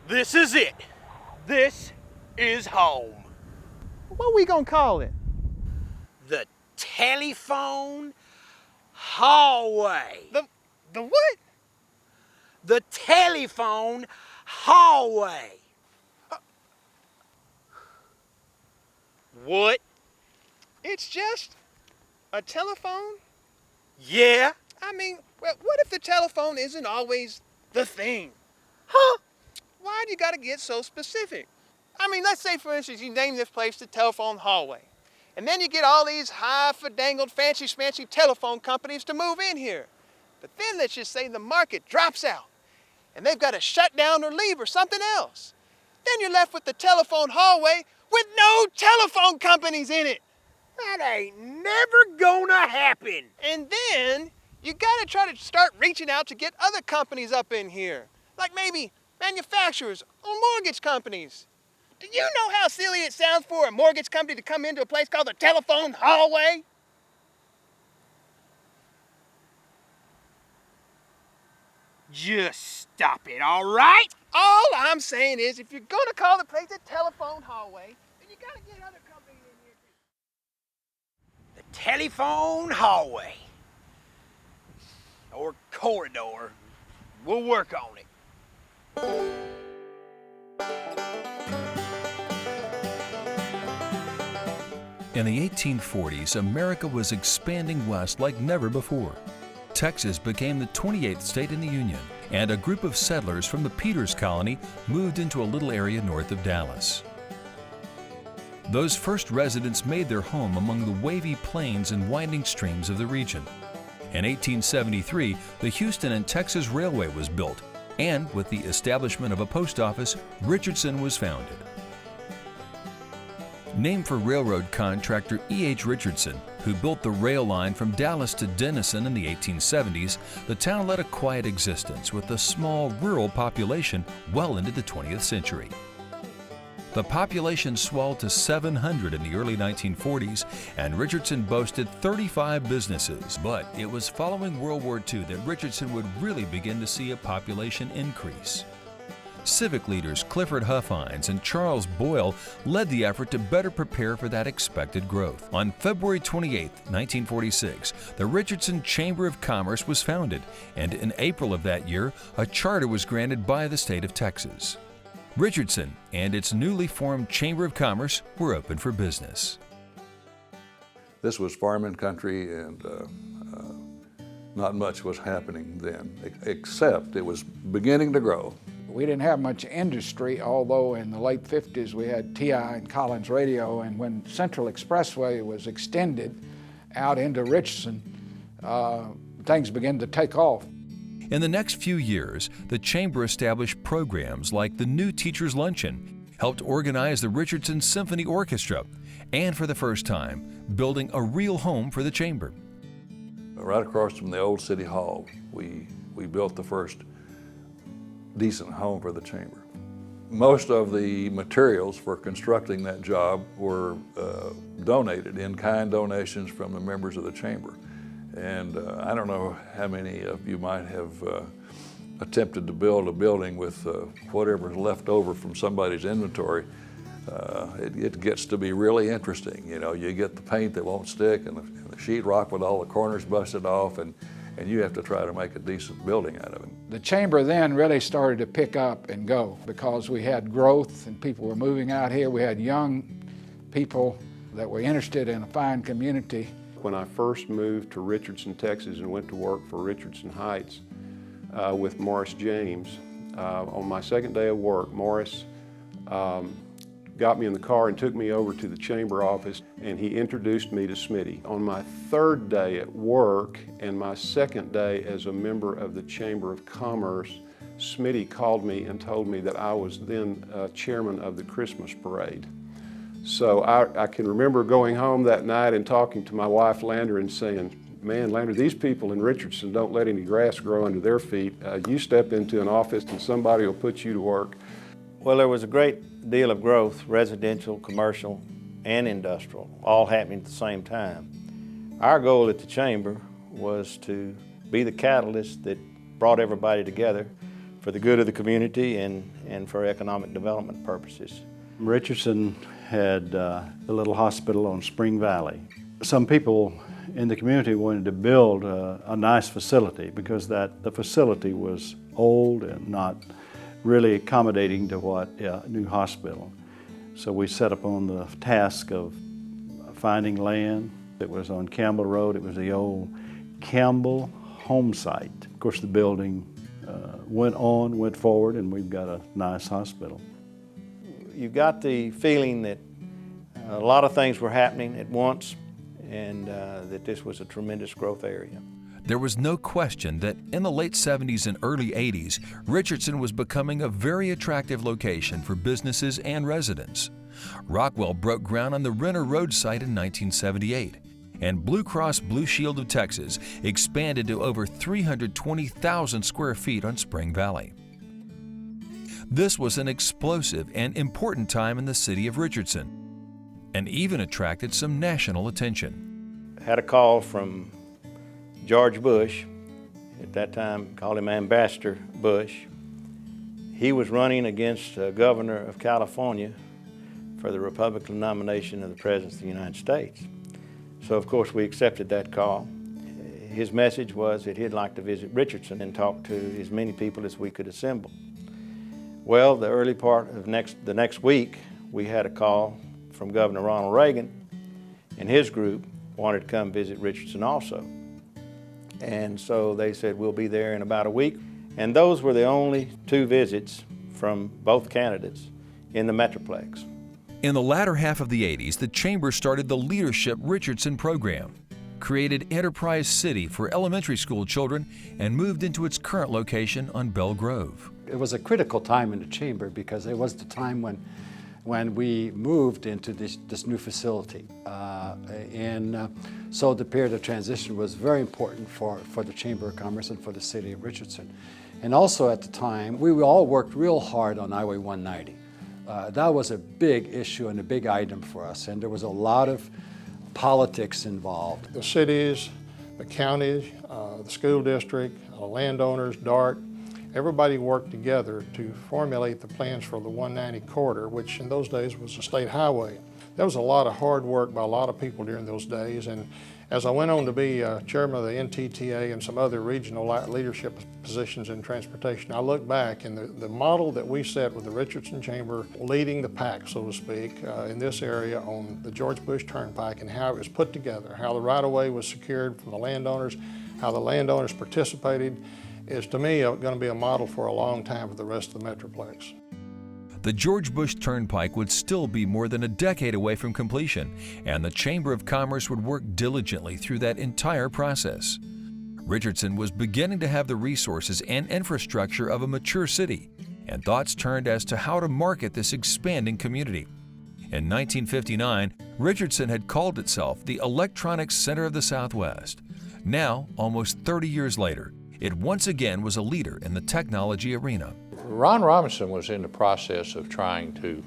This is it. This is home. What we gonna call it? The telephone hallway. The what? The telephone hallway. What? It's just a telephone? Yeah? I mean, what if the telephone isn't always the thing? Huh? Why do you gotta get so specific? I mean, let's say, for instance, you name this place the telephone hallway. And then you get all these high-fadangled, fancy-smancy telephone companies to move in here. But then let's just say the market drops out, and they've got to shut down or leave or something else. Then you're left with the telephone hallway with no telephone companies in it. That ain't never gonna happen. And then you gotta try to start reaching out to get other companies up in here, like maybe manufacturers or mortgage companies. Do you know how silly it sounds for a mortgage company to come into a place called the telephone hallway? Just stop it, all right? All I'm saying is, if you're gonna call the place the telephone hallway, then you gotta get other companies in here too. The telephone hallway. Or corridor. We'll work on it. In the 1840s, America was expanding west like never before. Texas became the 28th state in the Union, and a group of settlers from the Peters Colony moved into a little area north of Dallas. Those first residents made their home among the wavy plains and winding streams of the region. In 1873, the Houston and Texas Railway was built, and with the establishment of a post office, Richardson was founded. Named for railroad contractor E.H. Richardson, who built the rail line from Dallas to Denison in the 1870s, the town led a quiet existence with a small rural population well into the 20th century. The population swelled to 700 in the early 1940s, and Richardson boasted 35 businesses. But it was following World War II that Richardson would really begin to see a population increase. Civic leaders Clifford Huffines and Charles Boyle led the effort to better prepare for that expected growth. On February 28, 1946, the Richardson Chamber of Commerce was founded, and in April of that year, a charter was granted by the state of Texas. Richardson and its newly formed Chamber of Commerce were open for business. This was farming country, and not much was happening then, except it was beginning to grow. We didn't have much industry, although in the late 50s we had TI and Collins Radio, and when Central Expressway was extended out into Richardson, things began to take off. In the next few years, the Chamber established programs like the New Teacher's Luncheon, helped organize the Richardson Symphony Orchestra, and for the first time, building a real home for the Chamber. Right across from the old City Hall, we built the first decent home for the Chamber. Most of the materials for constructing that job were donated, in-kind donations from the members of the Chamber. And I don't know how many of you might have attempted to build a building with whatever's left over from somebody's inventory. It gets to be really interesting. You know, you get the paint that won't stick and the sheetrock with all the corners busted off, and you have to try to make a decent building out of it. The Chamber then really started to pick up and go because we had growth and people were moving out here. We had young people that were interested in a fine community. When I first moved to Richardson, Texas and went to work for Richardson Heights with Morris James, on my second day of work, Morris got me in the car and took me over to the Chamber office, and he introduced me to Smitty. On my third day at work and my second day as a member of the Chamber of Commerce, Smitty called me and told me that I was then chairman of the Christmas parade. So I can remember going home that night and talking to my wife Lander and saying, man, Lander, these people in Richardson don't let any grass grow under their feet. You step into an office and somebody will put you to work. Well, there was a great deal of growth, residential, commercial, and industrial, all happening at the same time. Our goal at the Chamber was to be the catalyst that brought everybody together for the good of the community and for economic development purposes. Richardson had a little hospital on Spring Valley. Some people in the community wanted to build a nice facility because the facility was old and not really accommodating to what a new hospital. So we set upon the task of finding land. It was on Campbell Road. It was the old Campbell home site. Of course, the building went forward, and we've got a nice hospital. You got the feeling that a lot of things were happening at once, and that this was a tremendous growth area. There was no question that in the late 70s and early 80s, Richardson was becoming a very attractive location for businesses and residents. Rockwell broke ground on the Ritter Road site in 1978, and Blue Cross Blue Shield of Texas expanded to over 320,000 square feet on Spring Valley. This was an explosive and important time in the city of Richardson, and even attracted some national attention. Had a call from George Bush, at that time called him Ambassador Bush. He was running against Governor of California for the Republican nomination of the President of the United States. So of course we accepted that call. His message was that he'd like to visit Richardson and talk to as many people as we could assemble. Well, the early part of the next week, we had a call from Governor Ronald Reagan, and his group wanted to come visit Richardson also. And so they said, we'll be there in about a week. And those were the only 2 visits from both candidates in the Metroplex. In the latter half of the 80s, the Chamber started the Leadership Richardson program, created Enterprise City for elementary school children, and moved into its current location on Bell Grove. It was a critical time in the Chamber because it was the time when we moved into this new facility. So the period of transition was very important for the Chamber of Commerce and for the city of Richardson. And also at the time, we all worked real hard on Highway 190. That was a big issue and a big item for us, and there was a lot of politics involved. The cities, the counties, the school district, landowners, DART, everybody worked together to formulate the plans for the 190 corridor, which in those days was a state highway. There was a lot of hard work by a lot of people during those days, and as I went on to be chairman of the NTTA and some other regional leadership positions in transportation, I look back and the model that we set with the Richardson Chamber leading the pack, so to speak, in this area on the George Bush Turnpike and how it was put together, how the right-of-way was secured from the landowners, how the landowners participated, is to me going to be a model for a long time for the rest of the Metroplex. The George Bush Turnpike would still be more than a decade away from completion, and the Chamber of Commerce would work diligently through that entire process. Richardson was beginning to have the resources and infrastructure of a mature city, and thoughts turned as to how to market this expanding community. In 1959, Richardson had called itself the Electronics Center of the Southwest. Now, almost 30 years later, it once again was a leader in the technology arena. Ron Robinson was in the process of trying to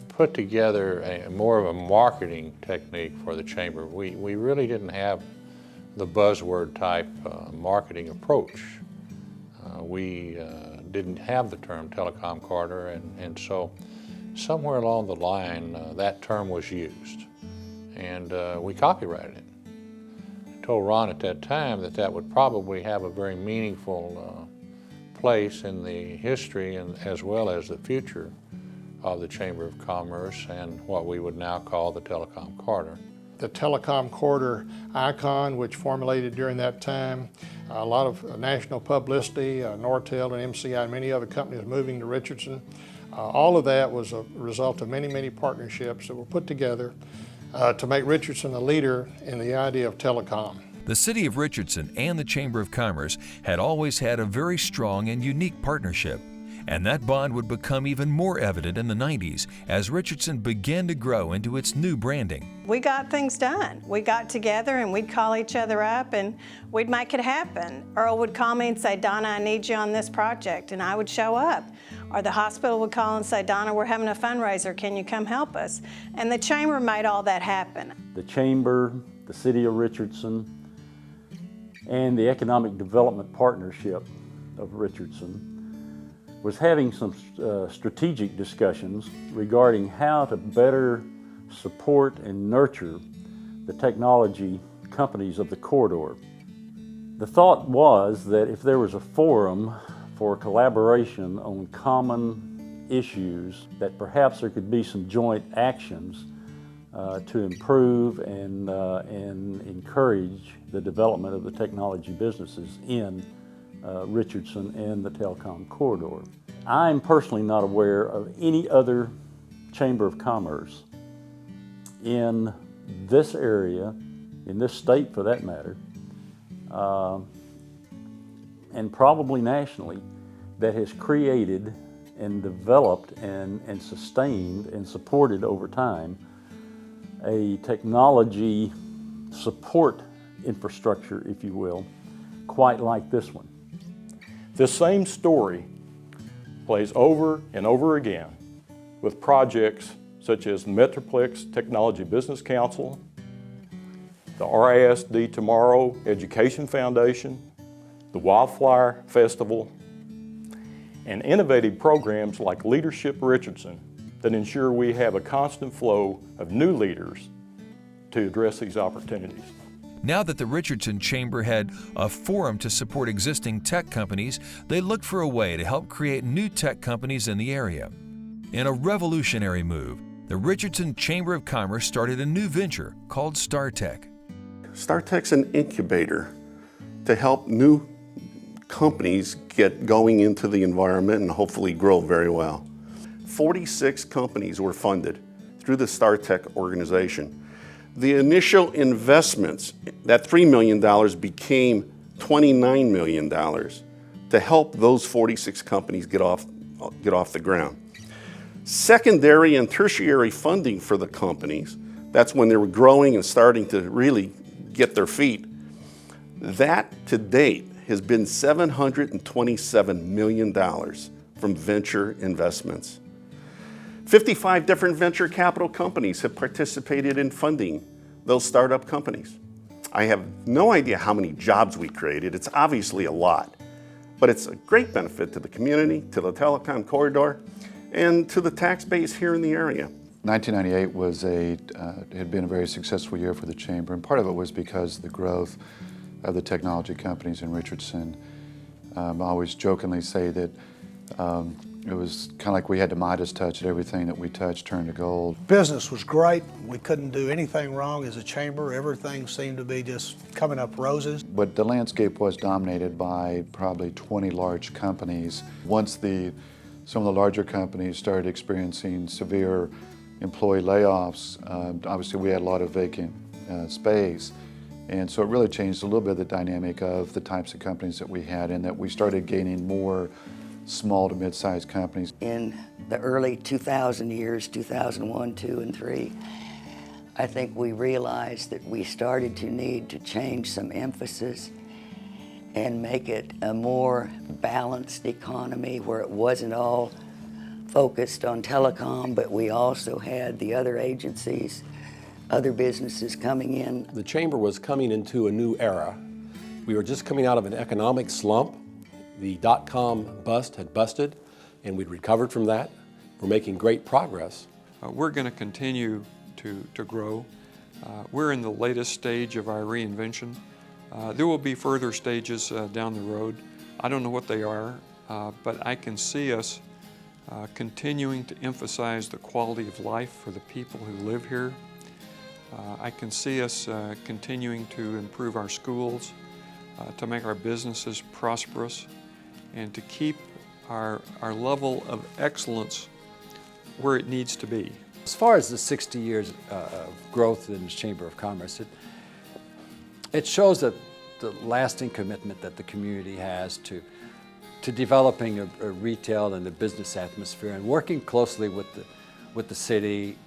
put together more of a marketing technique for the Chamber. We really didn't have the buzzword type marketing approach. We didn't have the term Telecom Corridor, and so somewhere along the line that term was used, and we copyrighted it. I told Ron at that time that that would probably have a very meaningful place in the history and as well as the future of the Chamber of Commerce and what we would now call the Telecom Corridor. The Telecom Corridor icon, which formulated during that time, a lot of national publicity, Nortel and MCI and many other companies moving to Richardson. All of that was a result of many, many partnerships that were put together to make Richardson a leader in the idea of telecom. The City of Richardson and the Chamber of Commerce had always had a very strong and unique partnership, and that bond would become even more evident in the 90s as Richardson began to grow into its new branding. We got things done. We got together and we'd call each other up and we'd make it happen. Earl would call me and say, Donna, I need you on this project, and I would show up. Or the hospital would call and say, Donna, we're having a fundraiser, can you come help us? And the Chamber made all that happen. The Chamber, the City of Richardson, and the Economic Development Partnership of Richardson was having some strategic discussions regarding how to better support and nurture the technology companies of the corridor. The thought was that if there was a forum for collaboration on common issues, that perhaps there could be some joint actions to improve and encourage the development of the technology businesses in Richardson and the Telecom Corridor. I'm personally not aware of any other Chamber of Commerce in this area, in this state for that matter, and probably nationally, that has created and developed and sustained and supported over time a technology support infrastructure, if you will, quite like this one. This same story plays over and over again with projects such as Metroplex Technology Business Council, the RISD Tomorrow Education Foundation, the Wildflower Festival, and innovative programs like Leadership Richardson that ensure we have a constant flow of new leaders to address these opportunities. Now that the Richardson Chamber had a forum to support existing tech companies, they looked for a way to help create new tech companies in the area. In a revolutionary move, the Richardson Chamber of Commerce started a new venture called STARtech. STARtech's an incubator to help new companies get going into the environment and hopefully grow very well. 46 companies were funded through the STARtech organization. The initial investments, that $3 million became $29 million to help those 46 companies get off the ground. Secondary and tertiary funding for the companies, that's when they were growing and starting to really get their feet. That to date has been $727 million from venture investments. 55 different venture capital companies have participated in funding those startup companies. I have no idea how many jobs we created. It's obviously a lot, but it's a great benefit to the community, to the Telecom Corridor, and to the tax base here in the area. 1998 had been a very successful year for the Chamber, and part of it was because of the growth of the technology companies in Richardson. I always jokingly say that it was kind of like we had the Midas touch, that everything that we touched turned to gold. Business was great. We couldn't do anything wrong as a chamber. Everything seemed to be just coming up roses. But the landscape was dominated by probably 20 large companies. Once some of the larger companies started experiencing severe employee layoffs, obviously we had a lot of vacant space. And so it really changed a little bit of the dynamic of the types of companies that we had, and that we started gaining more small to mid-sized companies. In the early 2000 years, 2001, 2, and 3, I think we realized that we started to need to change some emphasis and make it a more balanced economy where it wasn't all focused on telecom, but we also had the other agencies, other businesses coming in. The Chamber was coming into a new era. We were just coming out of an economic slump. The dot-com bust had busted, and we'd recovered from that. We're making great progress. We're going to continue to grow. We're in the latest stage of our reinvention. There will be further stages down the road. I don't know what they are, but I can see us continuing to emphasize the quality of life for the people who live here. I can see us continuing to improve our schools, to make our businesses prosperous, and to keep our level of excellence where it needs to be. As far as the 60 years of growth in the Chamber of Commerce, it shows that the lasting commitment that the community has to developing a retail and a business atmosphere, and working closely with the city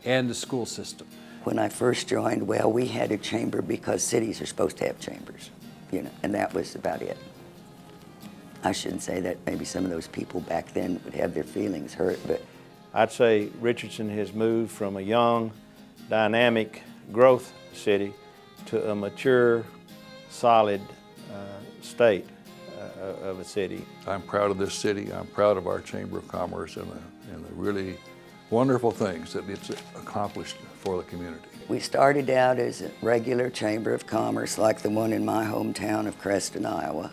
and the school system. When I first joined, well, we had a chamber because cities are supposed to have chambers, you know, and that was about it. I shouldn't say that. Maybe some of those people back then would have their feelings hurt, but I'd say Richardson has moved from a young, dynamic growth city to a mature, solid state. of a city. I'm proud of this city. I'm proud of our Chamber of Commerce and the really wonderful things that it's accomplished for the community. We started out as a regular Chamber of Commerce like the one in my hometown of Creston, Iowa,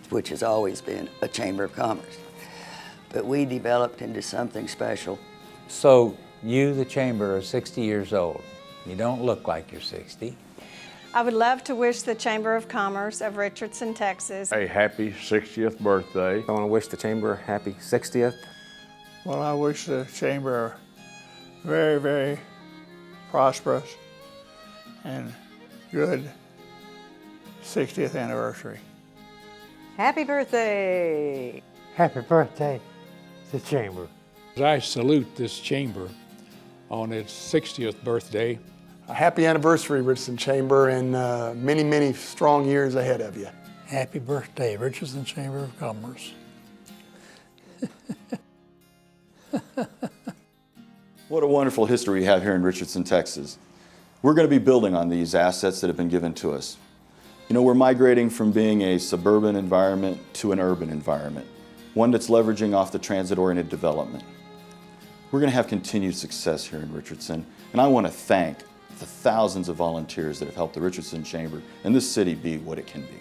which has always been a Chamber of Commerce. But we developed into something special. So you, the Chamber, are 60 years old. You don't look like you're 60. I would love to wish the Chamber of Commerce of Richardson, Texas a happy 60th birthday. I want to wish the Chamber a happy 60th. Well, I wish the Chamber a very, very prosperous and good 60th anniversary. Happy birthday! Happy birthday to the Chamber. I salute this Chamber on its 60th birthday. A happy anniversary, Richardson Chamber, and many, many strong years ahead of you. Happy birthday, Richardson Chamber of Commerce. What a wonderful history we have here in Richardson, Texas. We're going to be building on these assets that have been given to us. You know, we're migrating from being a suburban environment to an urban environment, one that's leveraging off the transit-oriented development. We're going to have continued success here in Richardson, and I want to thank the thousands of volunteers that have helped the Richardson Chamber and this city be what it can be.